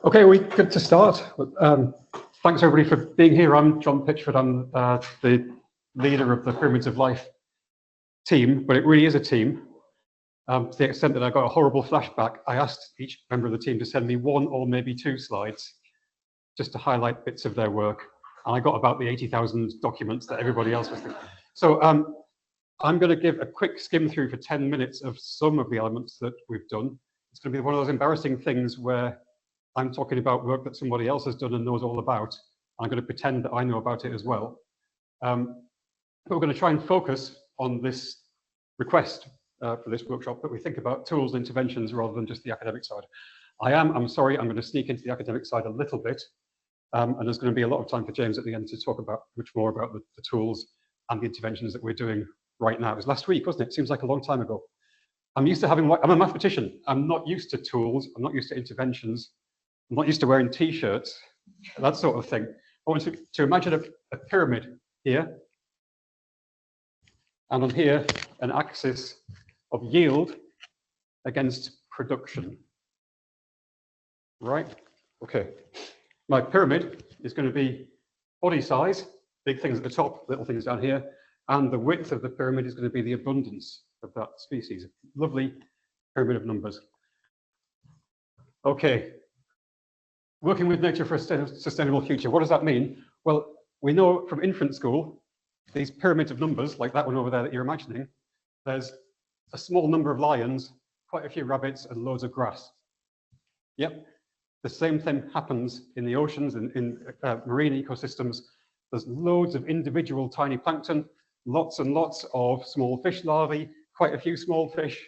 Okay, we're good to start. Thanks everybody for being here. I'm John Pitchford. I'm the leader of the Pyramids of Life team, but it really is a team. To the extent that I got a horrible flashback, I asked each member of the team to send me one or maybe two slides just to highlight bits of their work. And I got about the 80,000 documents that everybody else was doing. So I'm going to give a quick skim through for 10 minutes of some of the elements that we've done. It's going to be one of those embarrassing things where I'm talking about work that somebody else has done and knows all about. I'm going to pretend that I know about it as well. But we're going to try and focus on this request for this workshop that we think about tools and interventions rather than just the academic side. I'm sorry, I'm going to sneak into the academic side a little bit. And there's going to be a lot of time for James at the end to talk about much more about the tools and the interventions that we're doing right now. It was last week, wasn't it? It seems like a long time ago. I'm a mathematician. I'm not used to tools. I'm not used to interventions. I'm not used to wearing t-shirts, that sort of thing. I want to imagine a pyramid here, and on here, an axis of yield against production. Right? Okay. My pyramid is going to be body size, big things at the top, little things down here, and the width of the pyramid is going to be the abundance of that species. Lovely pyramid of numbers. Okay. Working with nature for a sustainable future. What does that mean? Well, we know from infant school, these pyramids of numbers, like that one over there that you're imagining, there's a small number of lions, quite a few rabbits, and loads of grass. Yep. The same thing happens in the oceans and in marine ecosystems. There's loads of individual tiny plankton, lots and lots of small fish larvae, quite a few small fish,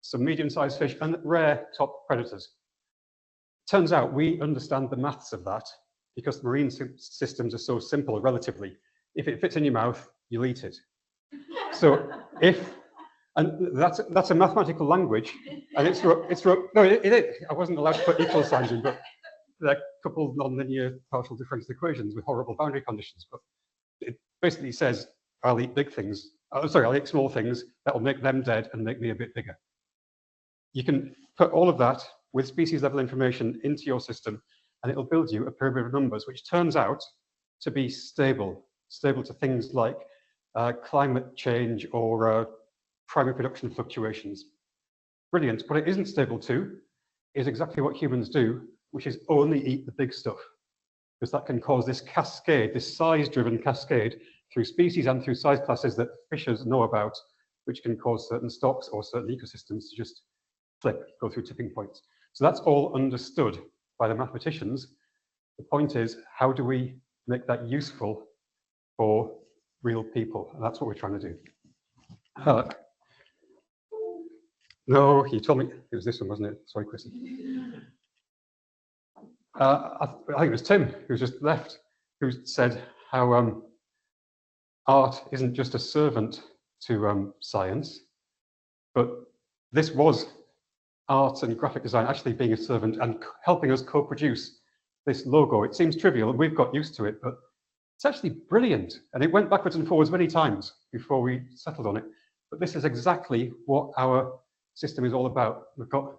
some medium-sized fish, and rare top predators. Turns out we understand the maths of that because marine systems are so simple relatively. If it fits in your mouth, you'll eat it. So and that's a mathematical language, and I wasn't allowed to put equal signs in, but there are a couple of non-linear partial differential equations with horrible boundary conditions. But it basically says I'll eat big things. I'll eat small things that will make them dead and make me a bit bigger. You can put all of that with species level information into your system, and it'll build you a pyramid of numbers, which turns out to be stable to things like climate change or primary production fluctuations. Brilliant. What it isn't stable to is exactly what humans do, which is only eat the big stuff, because that can cause this cascade, this size-driven cascade through species and through size classes that fishers know about, which can cause certain stocks or certain ecosystems to just flip, go through tipping points. So that's all understood by the mathematicians. The point is, how do we make that useful for real people? And that's what we're trying to do. No, you told me it was this one, wasn't it? Sorry, Chrissy. I think it was Tim who just left, who said how art isn't just a servant to science, but this was art and graphic design actually being a servant and helping us co-produce this logo. It seems trivial, and we've got used to it, but it's actually brilliant. And it went backwards and forwards many times before we settled on it. But this is exactly what our system is all about. We've got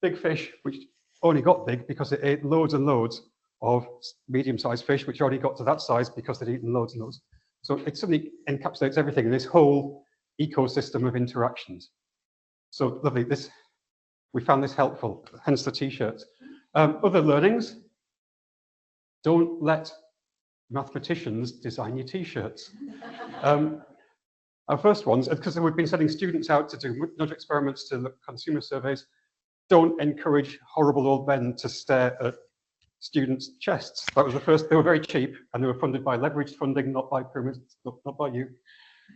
big fish, which only got big because it ate loads and loads of medium-sized fish, which already got to that size because they'd eaten loads and loads. So it suddenly encapsulates everything in this whole ecosystem of interactions. So lovely. We found this helpful, hence the t-shirts. Other learnings, don't let mathematicians design your t-shirts. Our first ones, because we've been sending students out to do nudge experiments, to look at consumer surveys, don't encourage horrible old men to stare at students' chests. That was the first. They were very cheap, and they were funded by leveraged funding, not by pyramids, not by you.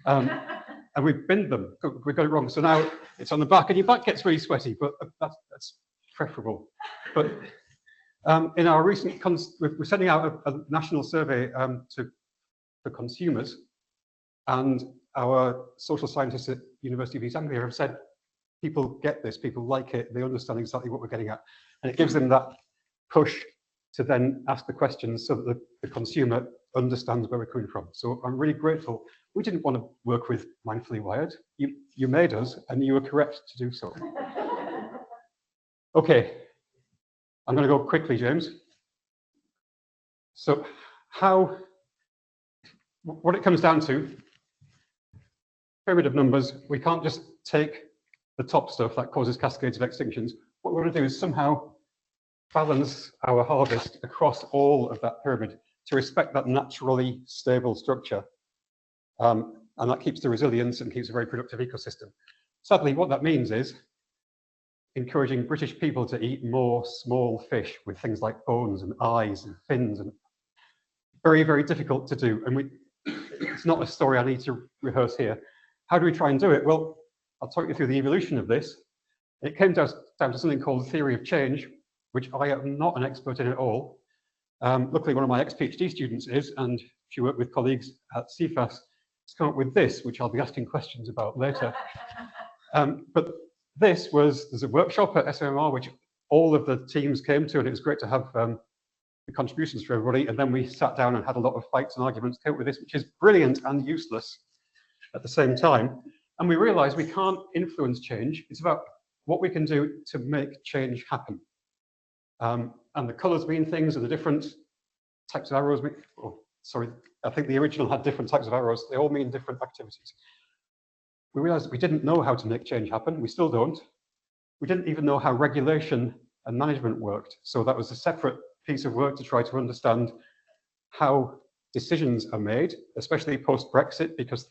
And we binned them. We got it wrong. So now it's on the back, and your back gets really sweaty, but that's preferable. But in our recent, we're sending out a national survey for consumers, and our social scientists at University of East Anglia have said people get this, people like it, they understand exactly what we're getting at, and it gives them that push to then ask the questions so that the consumer understands where we're coming from. So I'm really grateful. We didn't want to work with Mindfully Wired. You made us, and you were correct to do so. Okay, I'm going to go quickly, James. So what it comes down to, pyramid of numbers, we can't just take the top stuff that causes cascades of extinctions. What we want to do is somehow balance our harvest across all of that pyramid to respect that naturally stable structure. And that keeps the resilience and keeps a very productive ecosystem. Sadly, what that means is encouraging British people to eat more small fish with things like bones and eyes and fins, and very, very difficult to do. And it's not a story I need to rehearse here. How do we try and do it? Well, I'll talk you through the evolution of this. It came down to something called theory of change, which I am not an expert in at all. Luckily, one of my ex-PhD students is, and she worked with colleagues at CFAS to come up with this, which I'll be asking questions about later. But there's a workshop at SMMR, which all of the teams came to, and it was great to have the contributions for everybody. And then we sat down and had a lot of fights and arguments, came up with this, which is brilliant and useless at the same time. And we realized we can't influence change. It's about what we can do to make change happen. And the colors mean things, and the different types of arrows, I think the original had different types of arrows. They all mean different activities. We realized that we didn't know how to make change happen. We still don't. We didn't even know how regulation and management worked. So that was a separate piece of work to try to understand how decisions are made, especially post-Brexit, because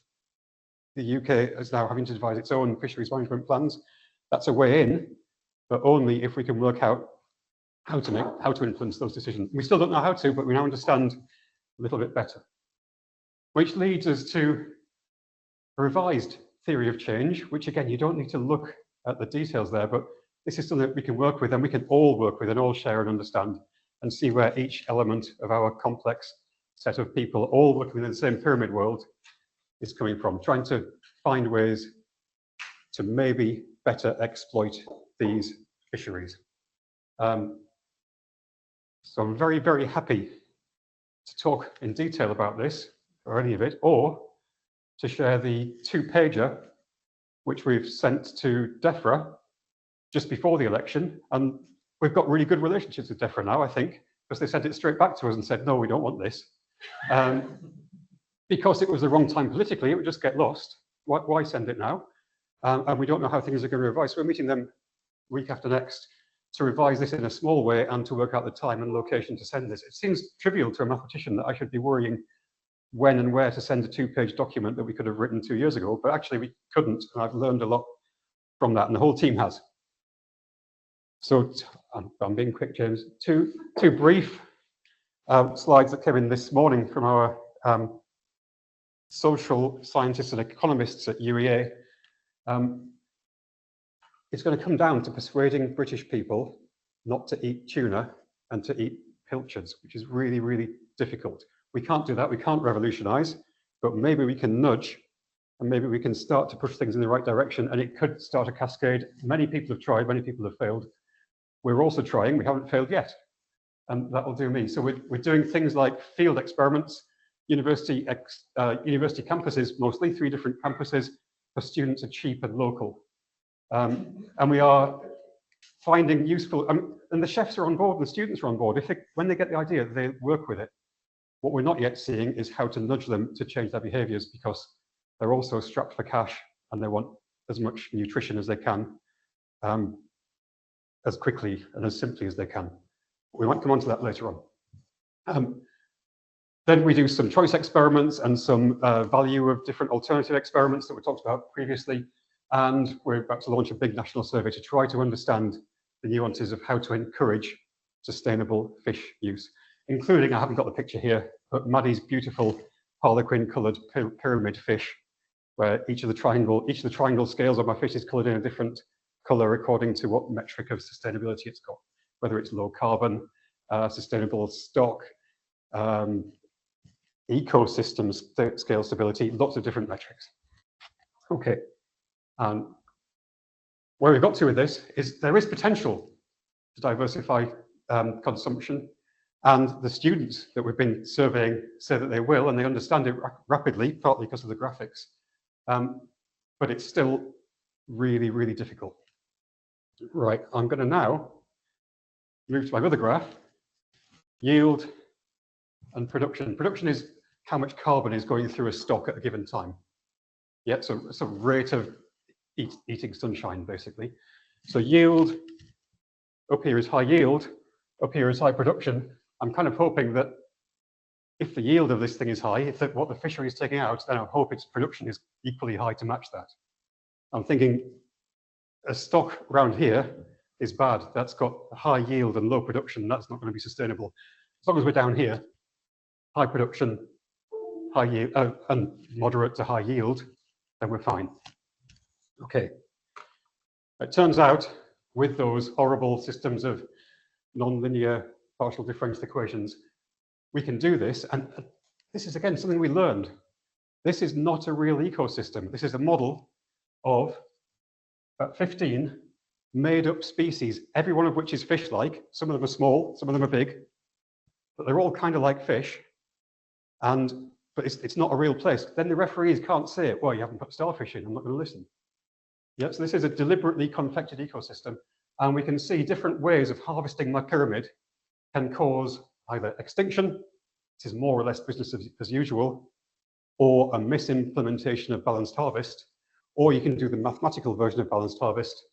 the UK is now having to devise its own fisheries management plans. That's a way in, but only if we can work out how to influence those decisions. We still don't know how to, but we now understand a little bit better. Which leads us to a revised theory of change, which again, you don't need to look at the details there, but this is something that we can work with, and we can all work with and all share and understand and see where each element of our complex set of people all working within the same pyramid world is coming from, trying to find ways to maybe better exploit these fisheries. So I'm very, very happy to talk in detail about this, or any of it, or to share the 2-pager, which we've sent to DEFRA just before the election. And we've got really good relationships with DEFRA now, I think, because they sent it straight back to us and said, no, we don't want this. Because it was the wrong time politically, it would just get lost. Why send it now? And we don't know how things are going to revise. So we're meeting them week after next to revise this in a small way and to work out the time and location to send this. It seems trivial to a mathematician that I should be worrying when and where to send a 2-page document that we could have written 2 years ago, but actually we couldn't, and I've learned a lot from that, and the whole team has. So I'm being quick, James. Two brief slides that came in this morning from our social scientists and economists at UEA. It's going to come down to persuading British people not to eat tuna and to eat pilchards, which is really, really difficult. We can't do that, we can't revolutionize, but maybe we can nudge, and maybe we can start to push things in the right direction, and it could start a cascade. Many people have tried, many people have failed. We're also trying, we haven't failed yet, and that will do me. So we're doing things like field experiments, university campuses, mostly 3 different campuses, for students are cheap and local. And we are finding useful, and the chefs are on board, and the students are on board. When they get the idea, they work with it. What we're not yet seeing is how to nudge them to change their behaviours, because they're also strapped for cash and they want as much nutrition as they can, as quickly and as simply as they can. We might come on to that later on. Then we do some choice experiments and some value of different alternative experiments that we talked about previously. And we're about to launch a big national survey to try to understand the nuances of how to encourage sustainable fish use, including, I haven't got the picture here, but Maddie's beautiful harlequin coloured pyramid fish, where each of the triangle scales on my fish is coloured in a different colour according to what metric of sustainability it's got, whether it's low carbon, sustainable stock, ecosystem scale stability, lots of different metrics. Okay. Where we've got to with this is there is potential to diversify consumption, and the students that we've been surveying say that they will, and they understand it rapidly, partly because of the graphics, but it's still really, really difficult. Right, I'm going to now move to my other graph, yield and production. Production is how much carbon is going through a stock at a given time. Yeah, so it's a rate of eating sunshine, basically. So yield, up here is high yield, up here is high production. I'm kind of hoping that if the yield of this thing is high, if what the fishery is taking out, then I hope its production is equally high to match that. I'm thinking a stock around here is bad. That's got high yield and low production. That's not going to be sustainable. As long as we're down here, high production, high yield, and moderate to high yield, then we're fine. Okay. It turns out with those horrible systems of nonlinear partial differential equations, we can do this. And this is, again, something we learned. This is not a real ecosystem. This is a model of 15 made-up species, every one of which is fish-like. Some of them are small, some of them are big, but they're all kind of like fish. But it's not a real place. Then the referees can't say, well, you haven't put starfish in, I'm not going to listen. Yeah, so this is a deliberately confected ecosystem, and we can see different ways of harvesting my pyramid can cause either extinction, this is more or less business as usual, or a misimplementation of balanced harvest, or you can do the mathematical version of balanced harvest,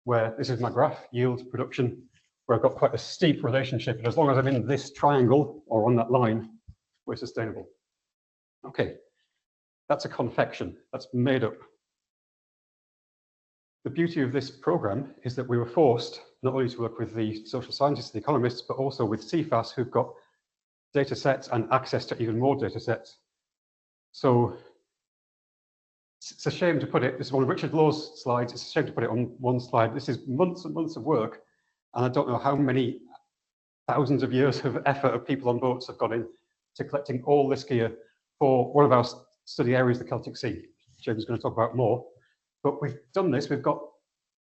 where this is my graph, yield, production, where I've got quite a steep relationship, and as long as I'm in this triangle or on that line, we're sustainable. Okay, that's a confection, that's made up. The beauty of this program is that we were forced not only to work with the social scientists, the economists, but also with CFAS, who've got data sets and access to even more data sets. So it's a shame to put it, this is one of Richard Low's slides, it's a shame to put it on one slide. This is months and months of work, and I don't know how many thousands of years of effort of people on boats have gone in to collecting all this gear for one of our study areas, the Celtic Sea. James is going to talk about more. But we've done this, we've got,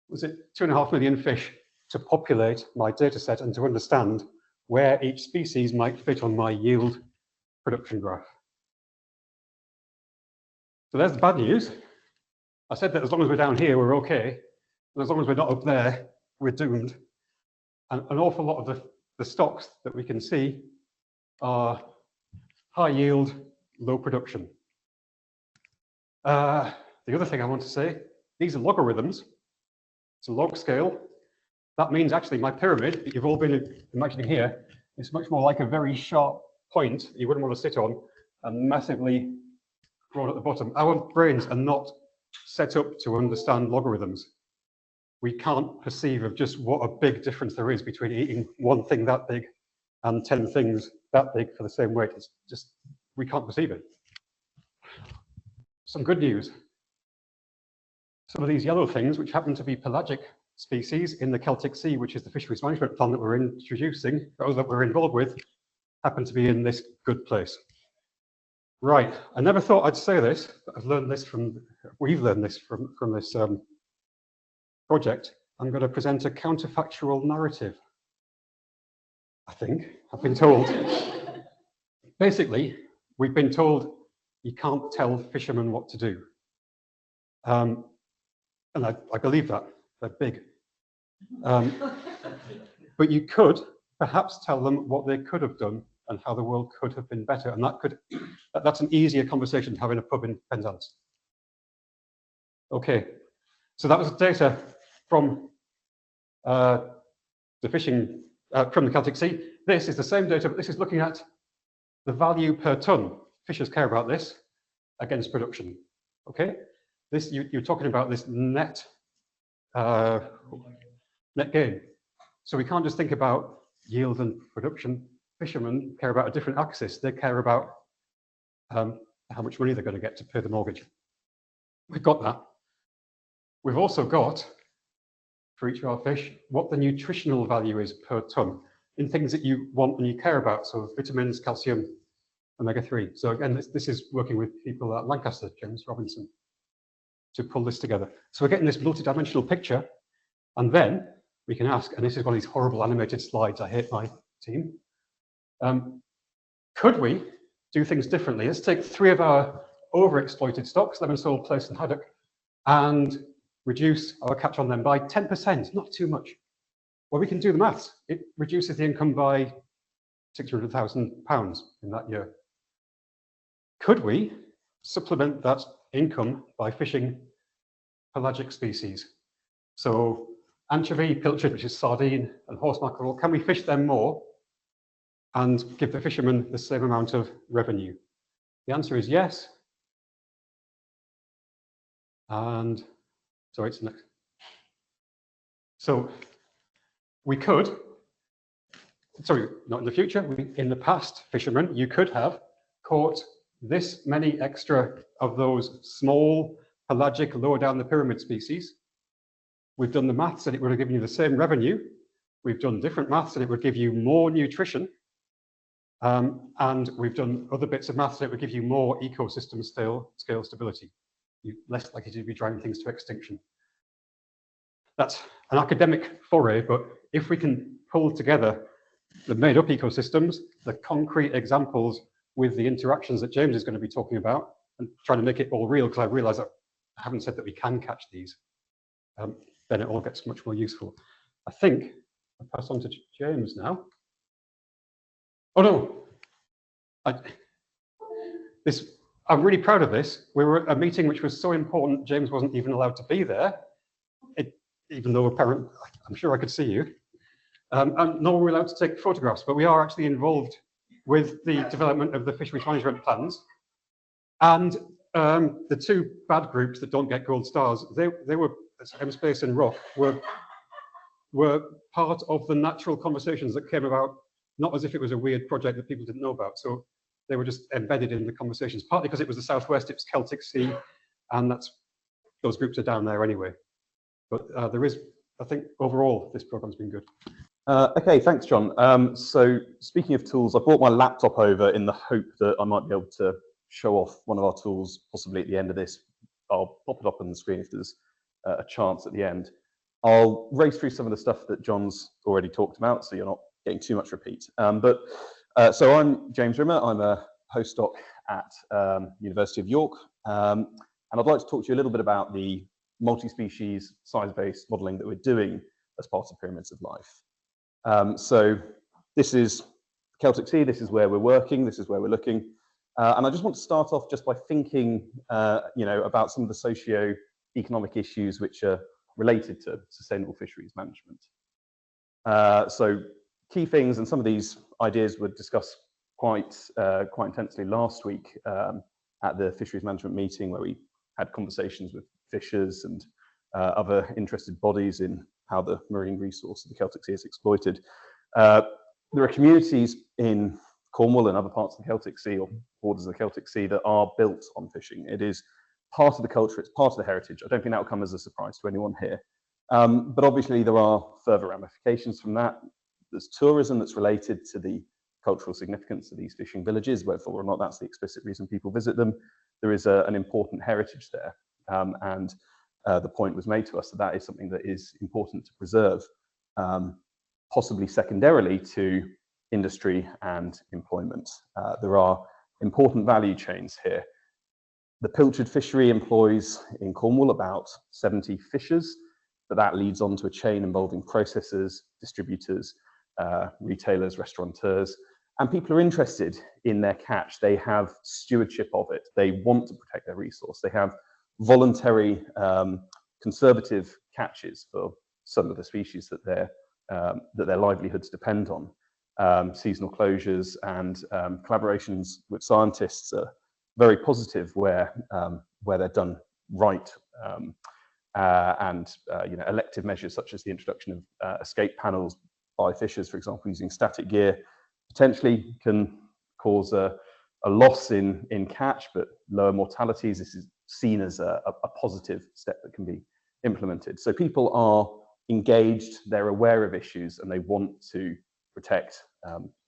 was it 2.5 million fish to populate my data set and to understand where each species might fit on my yield production graph. So there's the bad news. I said that as long as we're down here, we're okay. And as long as we're not up there, we're doomed. And an awful lot of the stocks that we can see are high yield, low production. The other thing I want to say, these are logarithms. It's a log scale. That means actually my pyramid that you've all been imagining here is much more like a very sharp point you wouldn't want to sit on and massively broad at the bottom. Our brains are not set up to understand logarithms. We can't perceive of just what a big difference there is between eating one thing that big and 10 things that big for the same weight. It's just, we can't perceive it. Some good news. Some of these yellow things, which happen to be pelagic species in the Celtic Sea, which is the fisheries management plan that we're introducing, or that we're involved with, happen to be in this good place. Right, I never thought I'd say this, but I've learned this we've learned this from this project. I'm going to present a counterfactual narrative, I think, I've been told. Basically, we've been told you can't tell fishermen what to do. And I believe that, they're big. But you could perhaps tell them what they could have done and how the world could have been better. And that's an easier conversation to have in a pub in Penzance. Okay, so that was data from the fishing, from the Celtic Sea. This is the same data, but this is looking at the value per ton. Fishers care about this against production, okay? This, you're talking about this net gain. So we can't just think about yield and production. Fishermen care about a different axis. They care about how much money they're going to get to pay the mortgage. We've got that. We've also got, for each of our fish, what the nutritional value is per ton in things that you want and you care about. So vitamins, calcium, omega-3. So again, this is working with people at Lancaster, James Robinson, to pull this together. So we're getting this multi-dimensional picture, and then we can ask, and this is one of these horrible animated slides, I hate my team. Could we do things differently? Let's take 3 of our overexploited stocks, lemon sole, plaice, and haddock, and reduce our catch on them by 10%, not too much. Well, we can do the maths. It reduces the income by £600,000 in that year. Could we supplement that income by fishing pelagic species? So anchovy, pilchard, which is sardine, and horse mackerel, can we fish them more and give the fishermen the same amount of revenue? The answer is yes. And so it's next. So we could, sorry, not in the future, in the past, fishermen, you could have caught this many extra of those small pelagic lower down the pyramid species. We've done the maths and it would have given you the same revenue. We've done different maths and it would give you more nutrition. And we've done other bits of maths that would give you more ecosystem scale stability. You're less likely to be driving things to extinction. That's an academic foray, but if we can pull together the made-up ecosystems, the concrete examples with the interactions that James is going to be talking about, and trying to make it all real, because I realise that I haven't said that we can catch these, then it all gets much more useful. I think I'll pass on to James now. Oh no, I'm really proud of this. We were at a meeting which was so important, James wasn't even allowed to be there, even though apparently, I'm sure I could see you. And nor were we allowed to take photographs, but we are actually involved with the development of the fisheries management plans. And the two bad groups that don't get gold stars, they were, M-Space and Rock, were part of the natural conversations that came about, not as if it was a weird project that people didn't know about. So they were just embedded in the conversations, partly because it was the Southwest, it's Celtic Sea, and those groups are down there anyway. But there is, I think, overall, this program's been good. Okay, thanks, John. So speaking of tools, I brought my laptop over in the hope that I might be able to show off one of our tools, possibly at the end of this. I'll pop it up on the screen if there's a chance at the end. I'll race through some of the stuff that John's already talked about, so you're not getting too much repeat. So I'm James Rimmer. I'm a postdoc at University of York, and I'd like to talk to you a little bit about the multi-species size-based modelling that we're doing as part of Pyramids of Life. So this is Celtic Sea, this is where we're working, this is where we're looking. And I just want to start off just by thinking about some of the socio-economic issues which are related to sustainable fisheries management. So key things, and some of these ideas were discussed quite intensely last week at the fisheries management meeting, where we had conversations with fishers and other interested bodies in how the marine resource of the Celtic Sea is exploited. There are communities in Cornwall and other parts of the Celtic Sea, or borders of the Celtic Sea, that are built on fishing. It is part of the culture, it's part of the heritage. I don't think that will come as a surprise to anyone here. But obviously there are further ramifications from that. There's tourism that's related to the cultural significance of these fishing villages, whether or not that's the explicit reason people visit them. There is an important heritage there. And the point was made to us that that is something that is important to preserve, possibly secondarily to industry and employment. There are important value chains here. The pilchard fishery employs in Cornwall about 70 fishers, but that leads on to a chain involving processors, distributors, retailers, restaurateurs, and people are interested in their catch. They have stewardship of it. They want to protect their resource. They have voluntary conservative catches for some of the species that their livelihoods depend on. Seasonal closures and collaborations with scientists are very positive where they're done right, and elective measures such as the introduction of escape panels by fishers, for example, using static gear, potentially can cause a loss in catch, but lower mortalities. This is seen as a positive step that can be implemented. So people are engaged, they're aware of issues, and they want to protect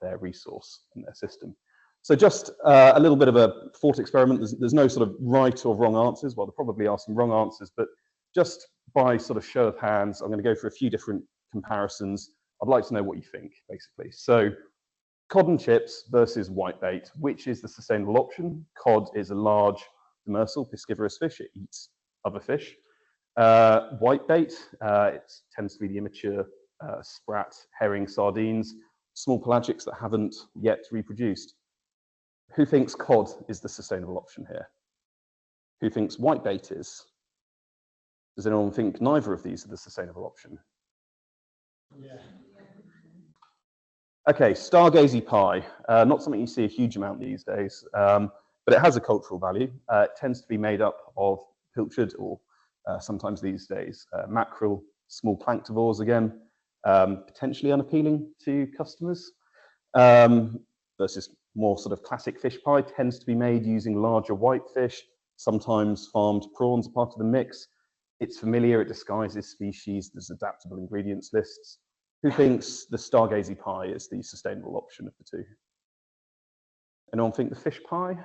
their resource and their system. So just a little bit of a thought experiment. There's no sort of right or wrong answers. Well, there probably are some wrong answers, but just by sort of show of hands, I'm going to go through a few different comparisons. I'd like to know what you think, basically. So cod and chips versus whitebait, which is the sustainable option? Cod is a large, demersal, piscivorous fish. It eats other fish. Whitebait, it tends to be the immature sprat, herring, sardines, small pelagics that haven't yet reproduced. Who thinks cod is the sustainable option here? Who thinks whitebait is? Does anyone think neither of these are the sustainable option? Yeah. Okay, stargazy pie, not something you see a huge amount these days, but it has a cultural value. It tends to be made up of pilchard or sometimes these days mackerel, small planktivores again, potentially unappealing to customers. Versus more sort of classic fish pie tends to be made using larger whitefish, sometimes farmed prawns are part of the mix. It's familiar, it disguises species, there's adaptable ingredients lists. Who thinks the stargazy pie is the sustainable option of the two? Anyone think the fish pie?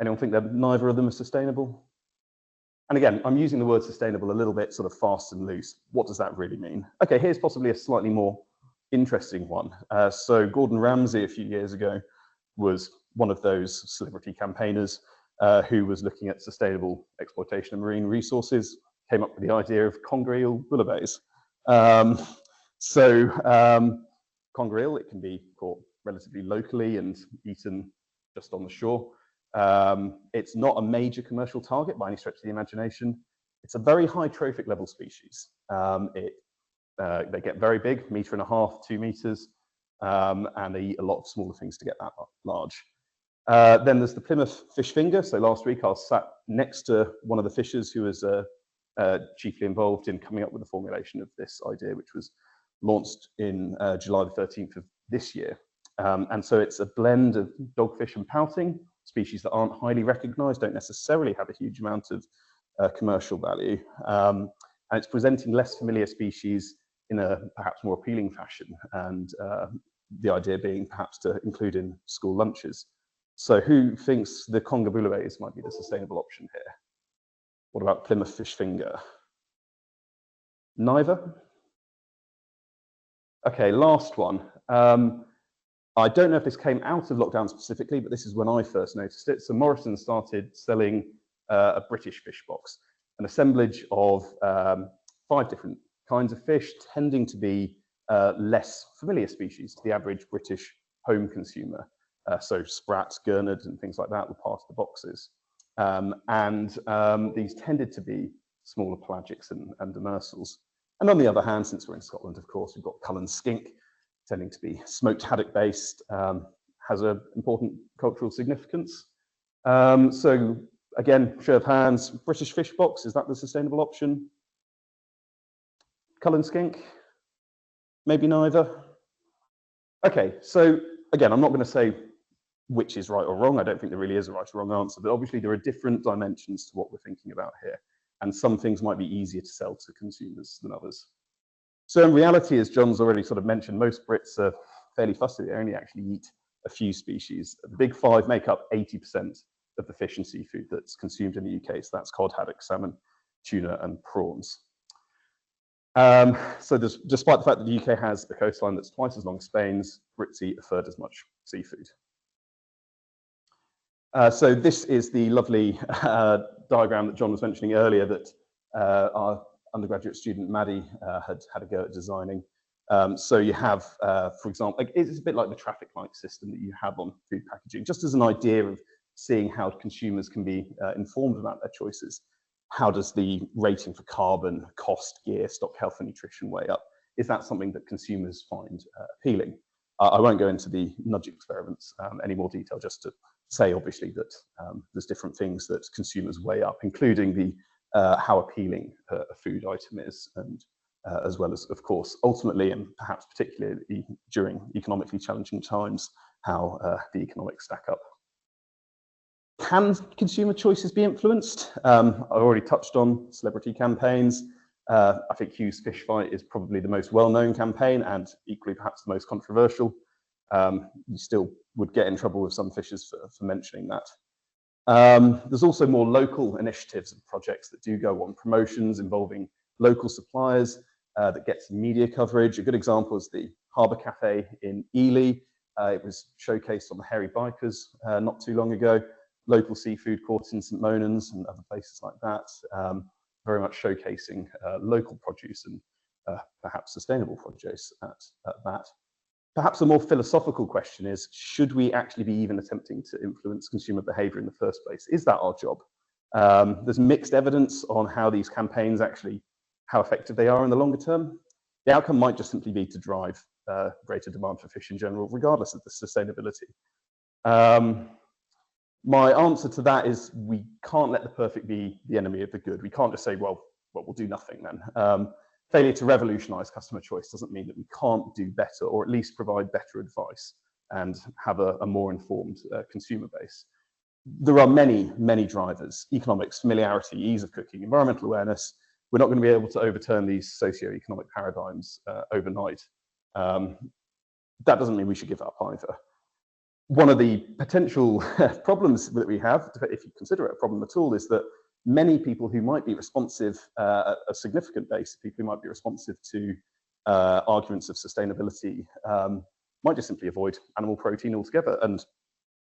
Anyone think that neither of them are sustainable? And again, I'm using the word sustainable a little bit sort of fast and loose. What does that really mean? Okay, here's possibly a slightly more interesting one. So Gordon Ramsay a few years ago was one of those celebrity campaigners who was looking at sustainable exploitation of marine resources, came up with the idea of conger eel bouillabaisse. Conger eel, it can be caught relatively locally and eaten just on the shore. It's not a major commercial target by any stretch of the imagination. It's a very high trophic level species. They get very big, 1.5 meters, 2 meters, and they eat a lot of smaller things to get that large. Then there's the Plymouth fish finger. So last week I was sat next to one of the fishers who was chiefly involved in coming up with the formulation of this idea, which was launched in July the 13th of this year. And so it's a blend of dogfish and pouting, species that aren't highly recognized, don't necessarily have a huge amount of commercial value. And it's presenting less familiar species in a perhaps more appealing fashion. And the idea being perhaps to include in school lunches. So who thinks the conger bouillabaisse might be the sustainable option here? What about Plymouth fish finger? Neither? Okay, last one. I don't know if this came out of lockdown specifically, but this is when I first noticed it. So Morrison started selling a British fish box, an assemblage of 5 different kinds of fish, tending to be less familiar species to the average British home consumer. So sprats, gurnard, and things like that were part of the boxes. These tended to be smaller pelagics and demersals. And on the other hand, since we're in Scotland, of course, we've got Cullen skink, tending to be smoked haddock based, has an important cultural significance. So again, show of hands, British fish box, is that the sustainable option? Cullen skink? Maybe neither? Okay, so again, I'm not going to say which is right or wrong. I don't think there really is a right or wrong answer, but obviously there are different dimensions to what we're thinking about here. And some things might be easier to sell to consumers than others. So in reality, as John's already sort of mentioned, most Brits are fairly fussy. They only actually eat a few species. The big 5 make up 80% of the fish and seafood that's consumed in the UK. So that's cod, haddock, salmon, tuna, and prawns. So despite the fact that the UK has a coastline that's twice as long as Spain's, Brits eat a third as much seafood. So this is the lovely diagram that John was mentioning earlier that our undergraduate student Maddie had a go at designing. So you have, for example, it's a bit like the traffic light system that you have on food packaging, just as an idea of seeing how consumers can be informed about their choices. How does the rating for carbon, cost, gear, stock health and nutrition weigh up? Is that something that consumers find appealing? I won't go into the nudge experiments any more detail, just to say obviously that there's different things that consumers weigh up, including the how appealing a food item is, and as well as, of course, ultimately and perhaps particularly during economically challenging times, how the economics stack up. Can consumer choices be influenced? I've already touched on celebrity campaigns. I think Hugh's Fish Fight is probably the most well-known campaign and equally perhaps the most controversial. You still would get in trouble with some fishers for mentioning that. There's also more local initiatives and projects that do go on, promotions involving local suppliers that get some media coverage. A good example is the Harbour Cafe in Ely. It was showcased on the Hairy Bikers not too long ago. Local seafood caught in St Monans and other places like that, very much showcasing local produce and perhaps sustainable produce at that. Perhaps a more philosophical question is, should we actually be even attempting to influence consumer behaviour in the first place? Is that our job? There's mixed evidence on how these campaigns actually, how effective they are in the longer term. The outcome might just simply be to drive greater demand for fish in general, regardless of the sustainability. My answer to that is we can't let the perfect be the enemy of the good. We can't just say, well, we'll do nothing then. Failure to revolutionise customer choice doesn't mean that we can't do better, or at least provide better advice and have a more informed consumer base. There are many, many drivers: economics, familiarity, ease of cooking, environmental awareness. We're not going to be able to overturn these socio-economic paradigms overnight. That doesn't mean we should give up either. One of the potential problems that we have, if you consider it a problem at all, is that many people who might be responsive, a significant base of people who might be responsive to arguments of sustainability, might just simply avoid animal protein altogether. And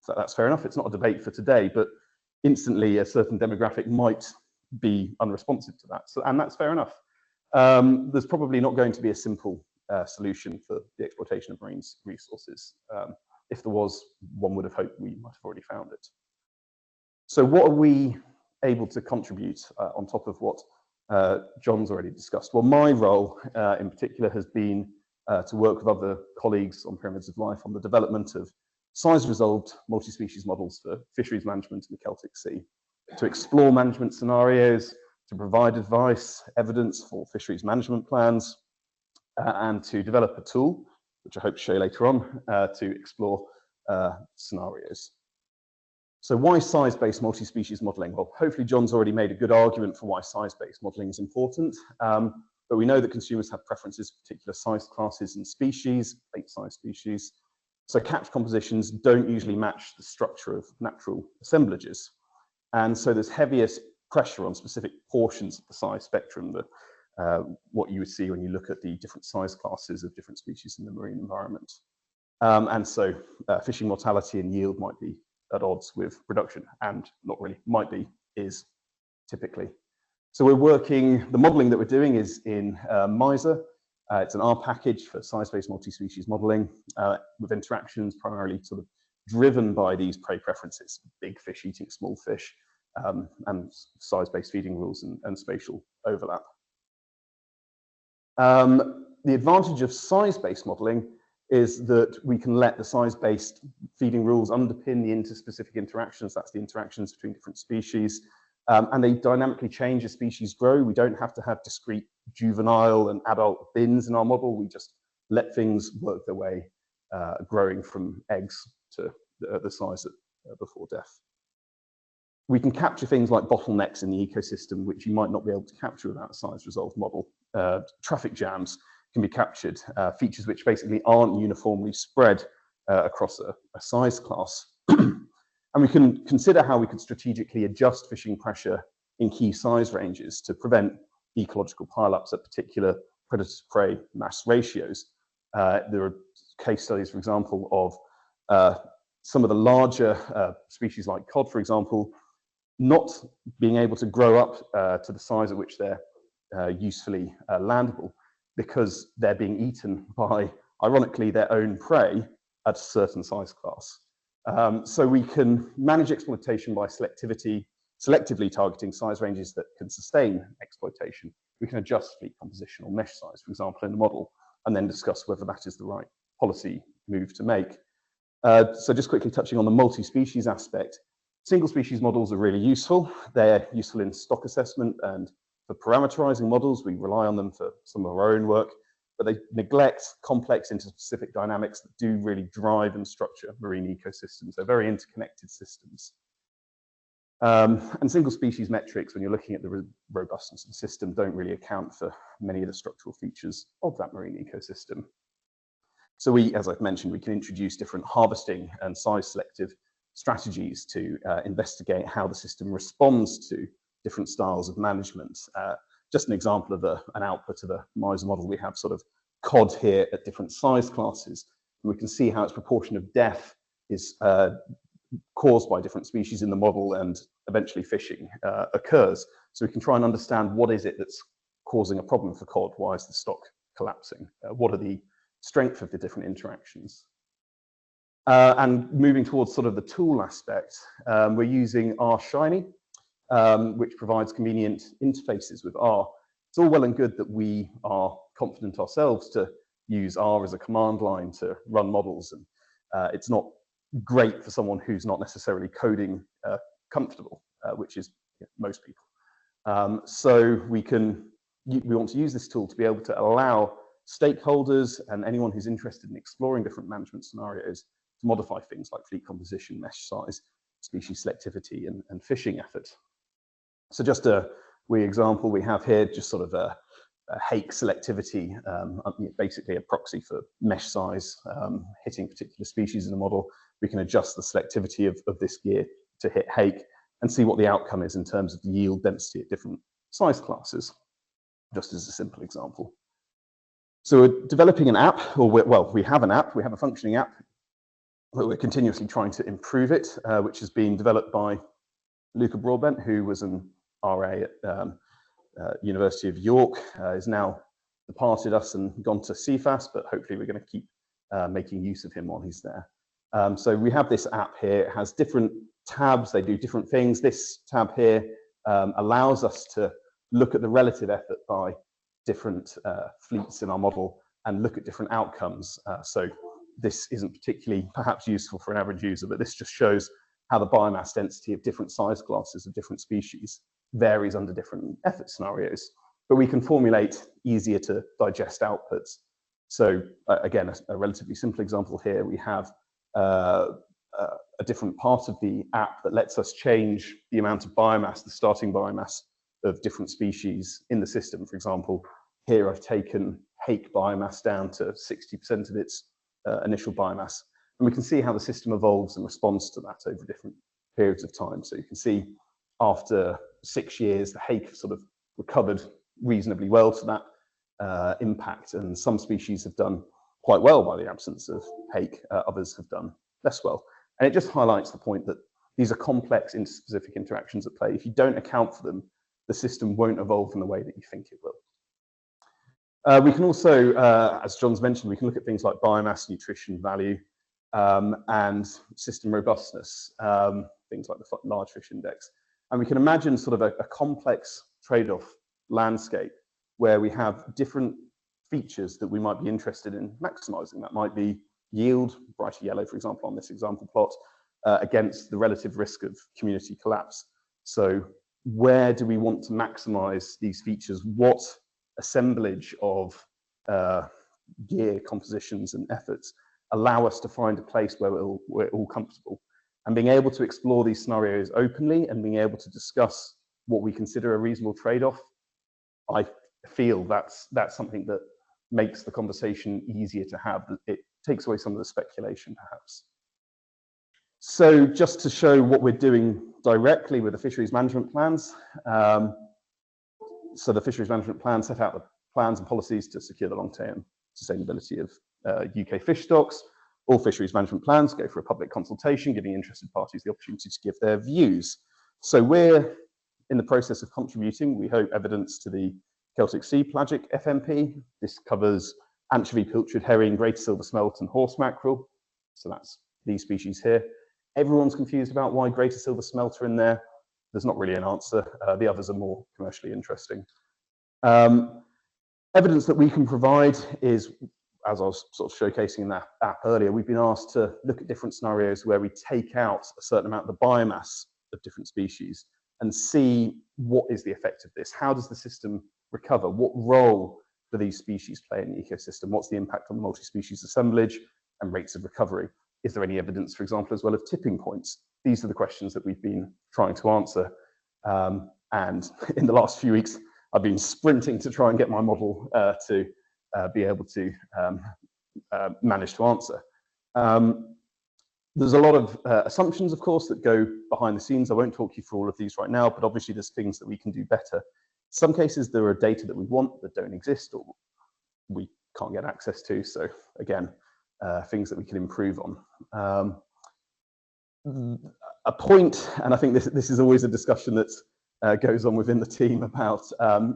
so that's fair enough. It's not a debate for today, but instantly a certain demographic might be unresponsive to that. And that's fair enough. There's probably not going to be a simple solution for the exploitation of marine resources. If there was, one would have hoped we might have already found it. So what are we able to contribute on top of what John's already discussed? Well, my role in particular has been to work with other colleagues on Pyramids of Life on the development of size-resolved multi-species models for fisheries management in the Celtic Sea, to explore management scenarios, to provide advice, evidence for fisheries management plans, and to develop a tool, which I hope to show you later on, to explore scenarios. So why size-based multi-species modelling? Well, hopefully John's already made a good argument for why size-based modelling is important, but we know that consumers have preferences for particular size classes and species, bait-sized species. So catch compositions don't usually match the structure of natural assemblages. And so there's heaviest pressure on specific portions of the size spectrum, what you would see when you look at the different size classes of different species in the marine environment. And so fishing mortality and yield might be at odds with production, and not really, might be, is typically. So the modelling that we're doing is in MISA. It's an R package for size-based multi-species modelling with interactions primarily sort of driven by these prey preferences, big fish eating small fish, and size-based feeding rules and spatial overlap. The advantage of size-based modelling is that we can let the size-based feeding rules underpin the interspecific interactions. That's the interactions between different species. And they dynamically change as species grow. We don't have to have discrete juvenile and adult bins in our model. We just let things work their way, growing from eggs to the size before death. We can capture things like bottlenecks in the ecosystem, which you might not be able to capture without a size-resolved model. Traffic jams can be captured, features which basically aren't uniformly spread across a size class. And we can consider how we could strategically adjust fishing pressure in key size ranges to prevent ecological pileups at particular predator-to-prey mass ratios. There are case studies, for example, of some of the larger species like cod, for example, not being able to grow up to the size at which they're usefully landable, because they're being eaten by, ironically, their own prey at a certain size class. So we can manage exploitation by selectively targeting size ranges that can sustain exploitation. We can adjust fleet composition or mesh size, for example, in the model, and then discuss whether that is the right policy move to make. So just quickly touching on the multi-species aspect, single species models are really useful. They're useful in stock assessment and for parameterizing models. We rely on them for some of our own work, but they neglect complex interspecific dynamics that do really drive and structure marine ecosystems. They're very interconnected systems. And single species metrics, when you're looking at the robustness of the system, don't really account for many of the structural features of that marine ecosystem. So as I've mentioned, we can introduce different harvesting and size selective strategies to investigate how the system responds to different styles of management. Just an example of an output of a MISA model, we have sort of cod here at different size classes. And we can see how its proportion of death is caused by different species in the model, and eventually fishing occurs. So we can try and understand what is it that's causing a problem for COD? Why is the stock collapsing? What are the strength of the different interactions? And moving towards sort of the tool aspect, we're using R Shiny, which provides convenient interfaces with R. It's all well and good that we are confident ourselves to use R as a command line to run models, and it's not great for someone who's not necessarily coding comfortable, which is most people. So we want to use this tool to be able to allow stakeholders and anyone who's interested in exploring different management scenarios to modify things like fleet composition, mesh size, species selectivity, and fishing effort. So just a wee example we have here, just sort of a hake selectivity, basically a proxy for mesh size, hitting particular species in the model. We can adjust the selectivity of this gear to hit hake and see what the outcome is in terms of the yield density at different size classes, just as a simple example. So we're developing an app, or we have an app, we have a functioning app, but we're continuously trying to improve it, which has been developed by Luca Broadbent, who was an RA at University of York, is now departed us and gone to CFAS, but hopefully we're going to keep making use of him while he's there. So we have this app here. It has different tabs. They do different things. This tab here allows us to look at the relative effort by different fleets in our model and look at different outcomes. So this isn't particularly perhaps useful for an average user, but this just shows how the biomass density of different size classes of different species varies under different effort scenarios. But we can formulate easier to digest outputs. So again, a relatively simple example here, we have a different part of the app that lets us change the amount of biomass, the starting biomass of different species in the system. For example, here I've taken hake biomass down to 60% of its initial biomass. And we can see how the system evolves and responds to that over different periods of time. So you can see after 6 years, the hake sort of recovered reasonably well to that impact. And some species have done quite well by the absence of hake, others have done less well. And it just highlights the point that these are complex interspecific interactions at play. If you don't account for them, the system won't evolve in the way that you think it will. We can also, as John's mentioned, we can look at things like biomass, nutrition value, and system robustness, things like the large fish index. And we can imagine sort of a complex trade-off landscape where we have different features that we might be interested in maximizing. That might be yield, brighter yellow, for example, on this example plot, against the relative risk of community collapse. So where do we want to maximize these features? What assemblage of gear compositions and efforts allow us to find a place where we're all comfortable? And being able to explore these scenarios openly and being able to discuss what we consider a reasonable trade-off, I feel that's something that makes the conversation easier to have. It takes away some of the speculation, perhaps. So just to show what we're doing directly with the fisheries management plans. So the fisheries management plan set out the plans and policies to secure the long-term sustainability of UK fish stocks. All fisheries management plans go for a public consultation, giving interested parties the opportunity to give their views. So we're in the process of contributing, we hope, evidence to the Celtic Sea Pelagic FMP. This covers anchovy, pilchard herring, greater silver smelt, and horse mackerel. So that's these species here. Everyone's confused about why greater silver smelt are in there. There's not really an answer. The others are more commercially interesting. Evidence that we can provide is, as I was sort of showcasing in that app earlier, we've been asked to look at different scenarios where we take out a certain amount of the biomass of different species and see what is the effect of this. How does the system recover? What role do these species play in the ecosystem? What's the impact on the multi-species assemblage and rates of recovery? Is there any evidence, for example, as well of tipping points? These are the questions that we've been trying to answer. And in the last few weeks, I've been sprinting to try and get my model to be able to manage to answer. There's a lot of assumptions, of course, that go behind the scenes. I won't talk you through all of these right now, but obviously there's things that we can do better. In some cases, there are data that we want that don't exist or we can't get access to. So again, things that we can improve on. A point, and I think this is always a discussion that's goes on within the team about,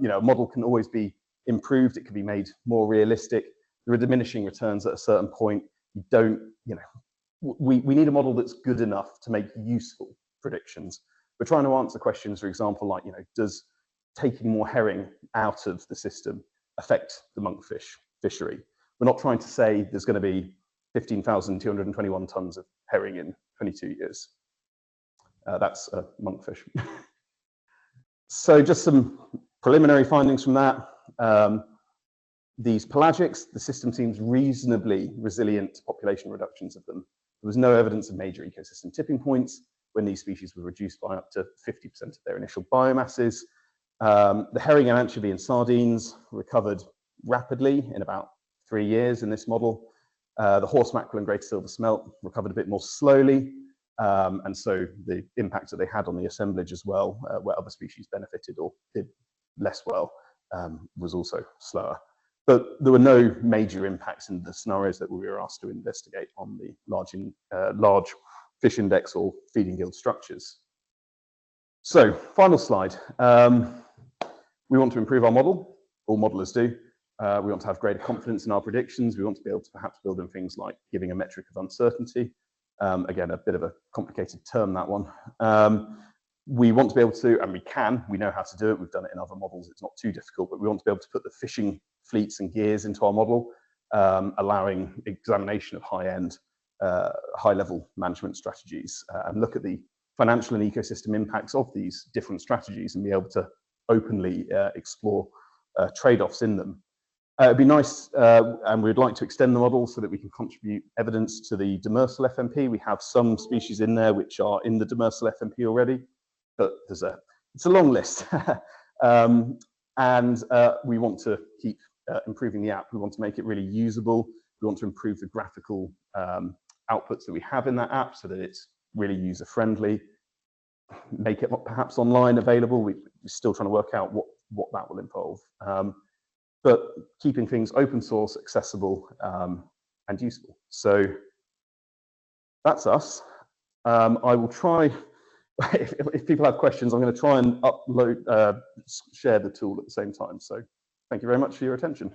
you know, a model can always be improved. It can be made more realistic. There are diminishing returns at a certain point. You don't, you know, we need a model that's good enough to make useful predictions. We're trying to answer questions, for example, like, you know, does taking more herring out of the system affect the monkfish fishery? We're not trying to say there's going to be 15,221 tons of herring in 22 years. That's a monkfish. So just some preliminary findings from that. These pelagics, the system seems reasonably resilient to population reductions of them. There was no evidence of major ecosystem tipping points when these species were reduced by up to 50% of their initial biomasses. The herring and anchovy and sardines recovered rapidly in about 3 years in this model. The horse mackerel and greater silver smelt recovered a bit more slowly. And so the impact that they had on the assemblage as well, where other species benefited or did less well, was also slower. But there were no major impacts in the scenarios that we were asked to investigate on the large fish index or feeding guild structures. So, final slide. We want to improve our model. All modelers do. We want to have greater confidence in our predictions. We want to be able to perhaps build in things like giving a metric of uncertainty. Again, a bit of a complicated term, that one. We want to be able to, and we know how to do it. We've done it in other models. It's not too difficult, but we want to be able to put the fishing fleets and gears into our model, allowing examination of high-end, high-level management strategies, and look at the financial and ecosystem impacts of these different strategies and be able to openly explore trade-offs in them. It'd be nice, and we'd like to extend the model so that we can contribute evidence to the demersal FMP. We have some species in there which are in the demersal FMP already, but it's a long list. And we want to keep improving the app. We want to make it really usable. We want to improve the graphical outputs that we have in that app so that it's really user-friendly. Make it perhaps online available. We're still trying to work out what that will involve. But keeping things open source, accessible, and useful. So that's us. I will try, if people have questions, I'm going to try and share the tool at the same time. So thank you very much for your attention.